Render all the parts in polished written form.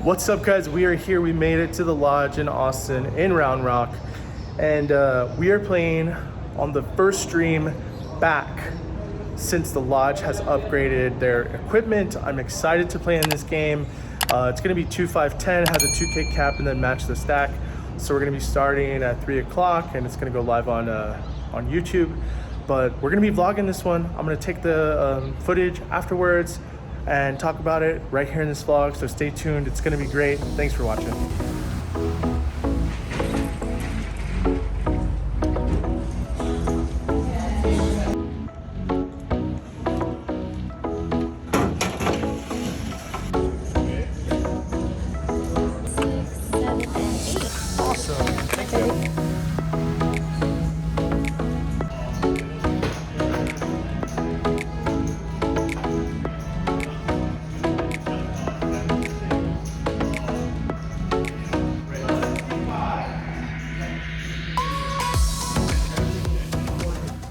What's up, guys? We are here. We made it to the lodge in Austin in Round Rock, and we are playing on the first stream back since the lodge has upgraded their equipment. I'm excited to play in this game. It's going to be 2-5-10, has a 2K cap, and then match the stack. So we're going to be starting at 3 o'clock, and it's going to go live on YouTube. But we're going to be vlogging this one. I'm going to take the footage afterwards and talk about it right here in this vlog. So stay tuned. It's going to be great. Thanks for watching. Awesome. Thank you.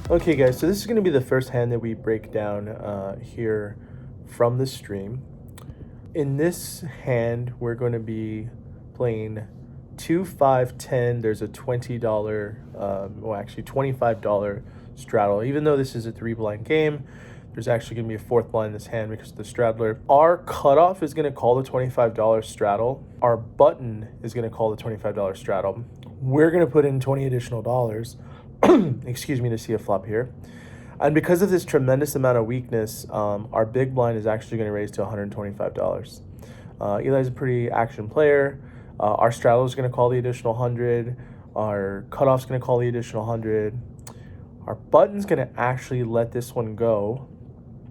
Okay, guys, so this is going to be the first hand that we break down here from the stream. In this hand, we're going to be playing 2-5-10. There's a $25 straddle. Even though this is a 3-blind game, there's actually going to be a 4th blind in this hand because of the straddler. Our cutoff is going to call the $25 straddle. Our button is going to call the $25 straddle. We're going to put in $20 additional dollars. Excuse me, to see a flop here. And because of this tremendous amount of weakness, our big blind is actually going to raise to $125. Eli's a pretty action player. Our straddle is going to call the additional 100. Our cutoff is going to call the additional 100. Our button's going to actually let this one go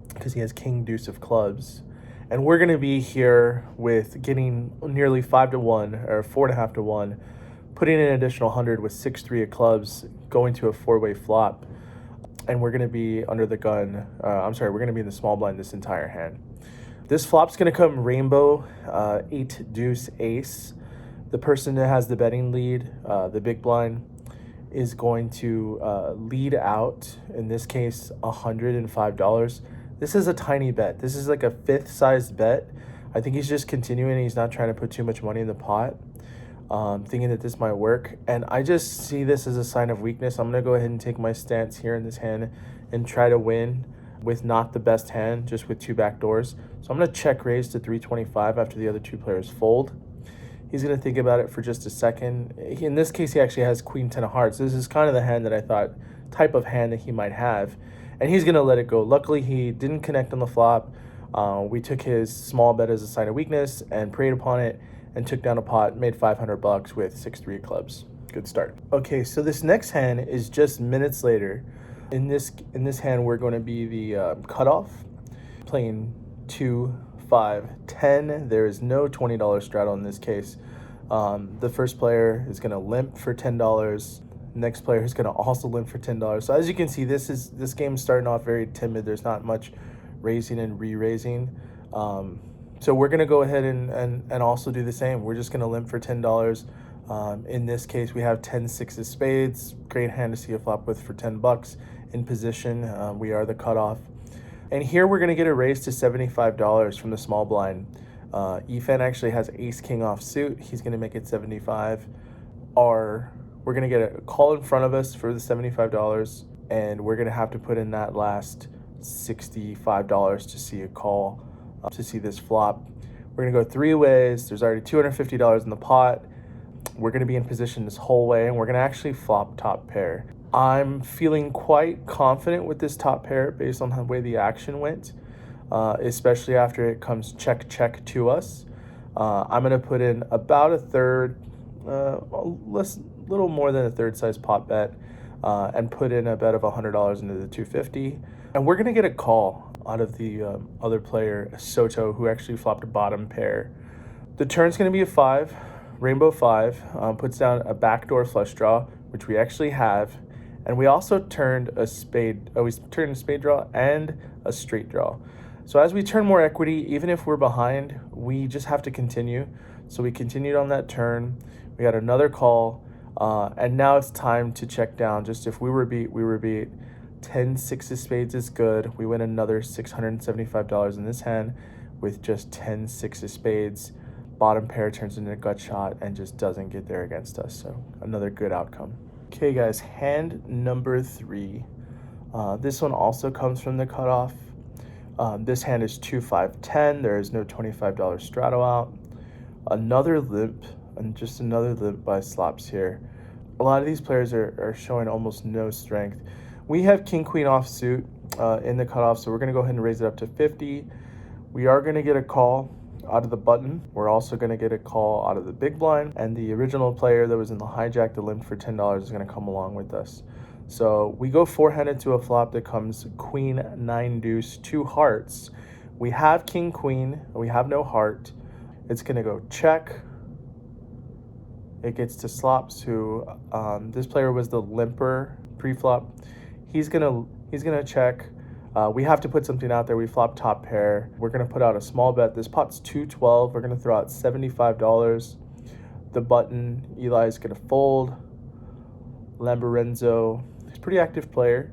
because he has king deuce of clubs. And we're going to be here with getting nearly 5-1 or 4.5-1, putting in an additional 100 with 6-3 of clubs, going to a 4-way flop. And we're going to be under the gun. We're going to be in the small blind this entire hand. This flop's going to come rainbow, 8 deuce ace. The person that has the betting lead, the big blind, is going to lead out, in this case, $105. This is a tiny bet. This is like a 5th sized bet. I think he's just continuing. He's not trying to put too much money in the pot, thinking that this might work. And I just see this as a sign of weakness. I'm going to go ahead and take my stance here in this hand and try to win with not the best hand, just with 2 backdoors. So I'm going to check raise to 325 after the other 2 players fold. He's going to think about it for just a second. In this case, he actually has queen 10 of hearts. This is kind of the hand that I thought, type of hand that he might have. And he's going to let it go. Luckily, he didn't connect on the flop. We took his small bet as a sign of weakness and preyed upon it and took down a pot, made $500 with 6-3 clubs. Good start. Okay, so this next hand is just minutes later. In this hand, we're going to be the cutoff, playing 2-5-10. There is no $20 straddle in this case. The first player is going to limp for $10. Next player is going to also limp for $10. So as you can see, this game is starting off very timid. There's not much raising and re-raising. So we're going to go ahead and also do the same. We're just going to limp for $10. In this case, we have 10-6 of spades. Great hand to see a flop with for $10 in position. We are the cutoff. And here we're going to get a raise to $75 from the small blind. Ethan actually has ace-king offsuit. He's going to make it 75. We're going to get a call in front of us for the $75, and we're going to have to put in that last $65 to see a call, to see this flop. We're going to go 3 ways. There's already $250 in the pot. We're going to be in position this whole way, and we're going to actually flop top pair. I'm feeling quite confident with this top pair based on the way the action went, especially after it comes check to us. I'm going to put in about a third, little more than a third size pot bet, and put in a bet of $100 into the 250. And we're going to get a call out of the other player, Soto, who actually flopped a bottom pair. The turn's going to be a 5, rainbow 5, puts down a backdoor flush draw, which we actually have. And we also turned a spade, we turned a spade draw and a straight draw. So as we turn more equity, even if we're behind, we just have to continue. So we continued on that turn. We got another call, and now it's time to check down. Just if we were beat, we were beat. 10-6 of spades is good. We win another $675 in this hand with just 10-6 of spades. bottom pair turns into a gut shot and just doesn't get there against us. So another good outcome. Okay, guys, hand number 3. This one also comes from the cutoff. This hand is 2-5-10. There is no $25 straddle out. Another limp, and just another limp by slops here. A lot of these players are showing almost no strength. We have king queen offsuit in the cutoff, so we're going to go ahead and raise it up to 50. We are going to get a call out of the button. We're also going to get a call out of the big blind, and the original player that was in the hijack that limped for $10 is going to come along with us. So we go 4-handed to a flop that comes queen, 9 deuce, 2 hearts. We have king queen, we have no heart. It's going to go check. It gets to slops, who this player was the limper pre-flop. He's gonna check. We have to put something out there. We flop top pair. We're gonna put out a small bet. This pot's 212. We're gonna throw out $75. The button, Eli's gonna fold. Lamborenzo, he's a pretty active player,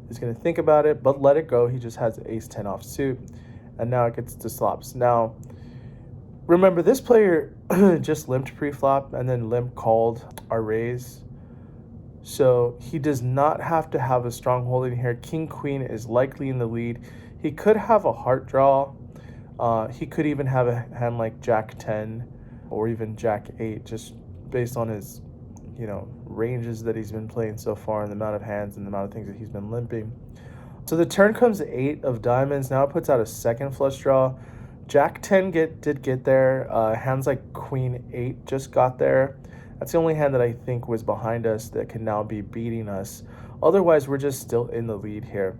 is gonna think about it, but let it go. He just has ace-10 offsuit, and now it gets to slops. Now, remember, this player just limped pre-flop and then limp called our raise. So he does not have to have a strong holding here. King queen is likely in the lead. He could have a heart draw. He could even have a hand like jack 10 or even jack 8, just based on his, ranges that he's been playing so far and the amount of hands and the amount of things that he's been limping. So the turn comes 8 of diamonds. Now it puts out a second flush draw. Jack 10 did get there. Hands like queen 8 just got there. That's the only hand that I think was behind us that can now be beating us. Otherwise, we're just still in the lead here.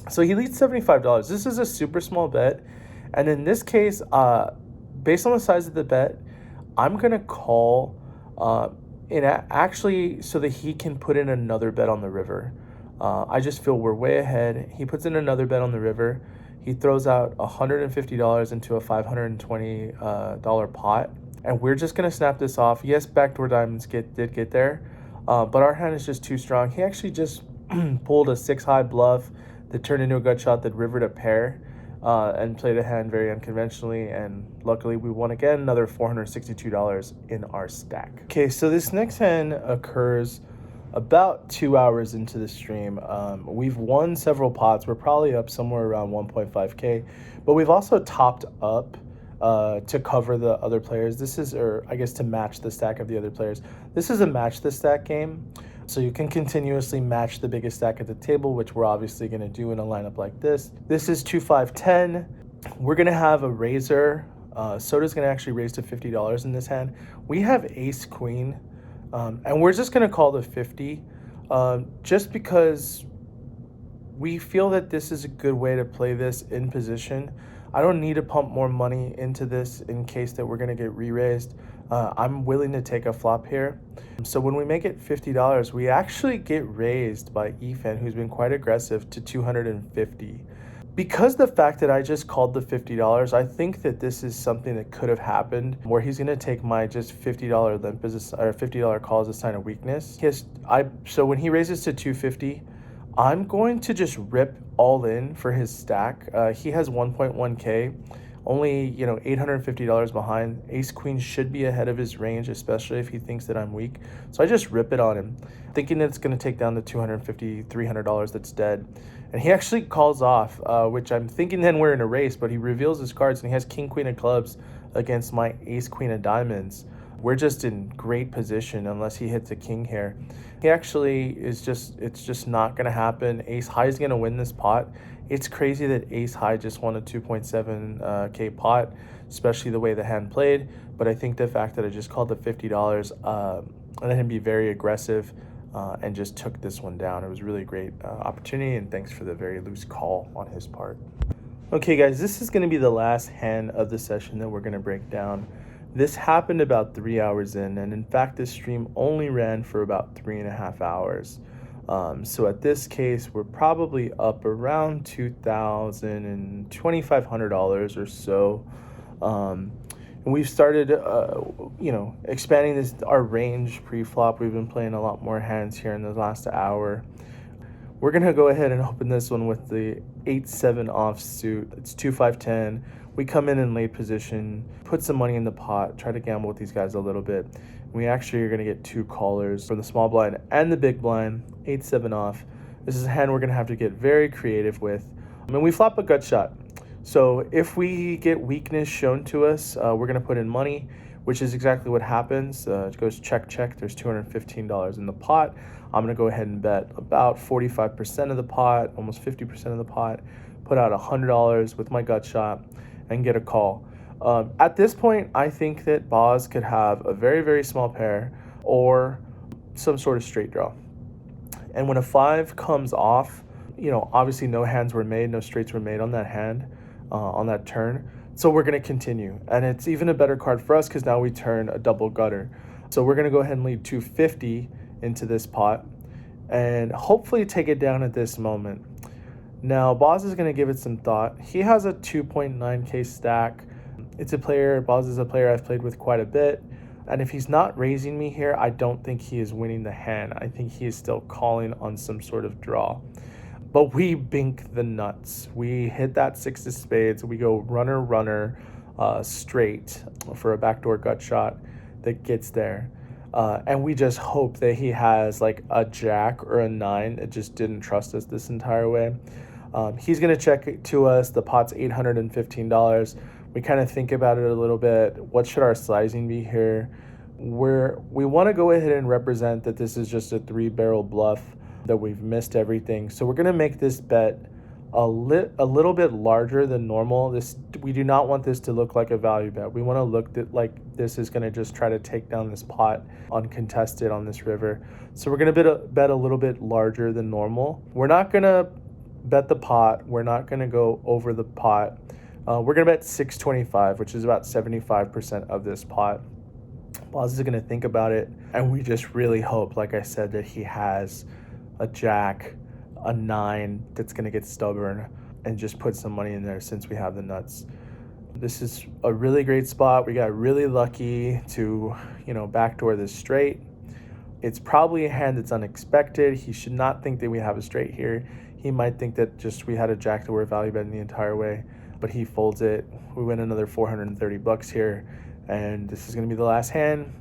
So he leads $75. This is a super small bet. And in this case, based on the size of the bet, I'm going to call actually so that he can put in another bet on the river. I just feel we're way ahead. He puts in another bet on the river. He throws out $150 into a $520 pot. And we're just going to snap this off. Yes, backdoor diamonds did get there, but our hand is just too strong. He actually just pulled a 6-high bluff that turned into a gut shot that rivered a pair and played a hand very unconventionally. And luckily, we won again, another $462 in our stack. Okay, so this next hand occurs about 2 hours into the stream. We've won several pots. We're probably up somewhere around 1.5K, but we've also topped up to cover the other players. This is, or I guess to match the stack of the other players. This is a match the stack game. So you can continuously match the biggest stack at the table, which we're obviously going to do in a lineup like this. This is 2-5-10. We're going to have a raiser. Soda's going to actually raise to $50 in this hand. We have ace queen, and we're just going to call the 50 just because we feel that this is a good way to play this in position. I don't need to pump more money into this in case that we're going to get re-raised. I'm willing to take a flop here. So when we make it $50, we actually get raised by Ethan, who's been quite aggressive, to $250. Because the fact that I just called the $50, I think that this is something that could have happened where he's going to take my just $50 limp as or $50 call as a sign of weakness. So when he raises to $250, I'm going to just rip all in for his stack. He has 1.1K, only $850 behind. Ace queen should be ahead of his range, especially if he thinks that I'm weak. So I just rip it on him, thinking that it's going to take down the $250, $300 that's dead. And he actually calls off, which I'm thinking then we're in a race, but he reveals his cards and he has king queen of clubs against my ace queen of diamonds. We're just in great position unless he hits a king here. He actually it's just not going to happen. Ace high is going to win this pot. It's crazy that ace high just won a 2.7K pot, especially the way the hand played. But I think the fact that I just called the $50 and let him be very aggressive and just took this one down. It was really great opportunity, and thanks for the very loose call on his part. Okay, guys, this is going to be the last hand of the session that we're going to break down. This happened about 3 hours in, and in fact, this stream only ran for about 3.5 hours. So at this case, we're probably up around $2,000 and $2,500 or so. And we've started, expanding our range pre-flop. We've been playing a lot more hands here in the last hour. We're going to go ahead and open this one with the 8-7 offsuit. It's 2-5-10. We come in late position, put some money in the pot, try to gamble with these guys a little bit. We actually are going to get 2 callers from the small blind and the big blind, 8-7 off. This is a hand we're going to have to get very creative with. And we flop a gut shot. So if we get weakness shown to us, we're going to put in money, which is exactly what happens. It goes check, check. There's $215 in the pot. I'm going to go ahead and bet about 45% of the pot, almost 50% of the pot, put out $100 with my gut shot and get a call. At this point, I think that Boz could have a very, very small pair or some sort of straight draw. And when a 5 comes off, you know, obviously no hands were made, no straights were made on that hand, on that turn. So we're going to continue. And it's even a better card for us because now we turn a double gutter. So we're going to go ahead and lead 250 into this pot and hopefully take it down at this moment. Now, Boz is going to give it some thought. He has a 2.9K stack. Boz is a player I've played with quite a bit. And if he's not raising me here, I don't think he is winning the hand. I think he is still calling on some sort of draw. But we bink the nuts. We hit that 6 of spades. We go runner, runner, straight for a backdoor gut shot that gets there. And we just hope that he has like a jack or a 9 that just didn't trust us this entire way. He's going to check it to us. The pot's $815. We kind of think about it a little bit. What should our sizing be here? We want to go ahead and represent that this is just a 3-barrel bluff, that we've missed everything. So we're going to make this bet a little bit larger than normal. We do not want this to look like a value bet. We want to look like this is going to just try to take down this pot uncontested on this river. So we're going to bet a little bit larger than normal. We're not going to bet the pot. We're not going to go over the pot. We're going to bet 625, which is about 75% of this pot. Boz is going to think about it, and we just really hope, like I said, that he has a jack, a 9 that's going to get stubborn and just put some money in there since we have the nuts. This is a really great spot. We got really lucky to, you know, backdoor this straight. It's probably a hand that's unexpected. He should not think that we have a straight here. He might think that just we had a jack that we're value betting the entire way, but he folds it. We win another $430 here, and this is going to be the last hand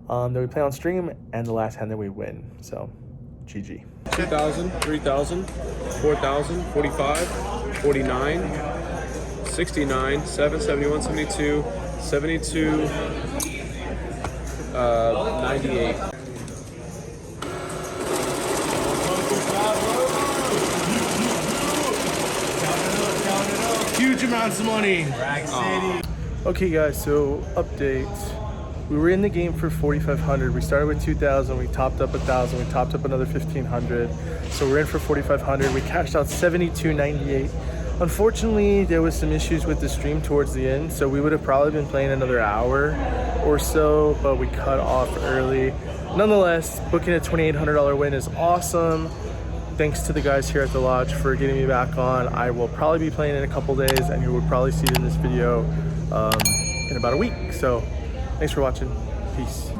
that we play on stream and the last hand that we win. So, GG. 2,000, 3,000, 4,000, 45, 49, 69, 7, 71, 72, 72, 98. Huge amounts of money. Okay guys, so update. We were in the game for 4,500. We started with 2,000. We topped up 1,000. We topped up another 1,500. So we're in for 4,500. We cashed out 72.98. Unfortunately, there was some issues with the stream towards the end, so we would have probably been playing another hour or so, but we cut off early. Nonetheless, booking a $2,800 win is awesome. Thanks to the guys here at the lodge for getting me back on. I will probably be playing in a couple days, and you will probably see it in this video in about a week. So thanks for watching. Peace.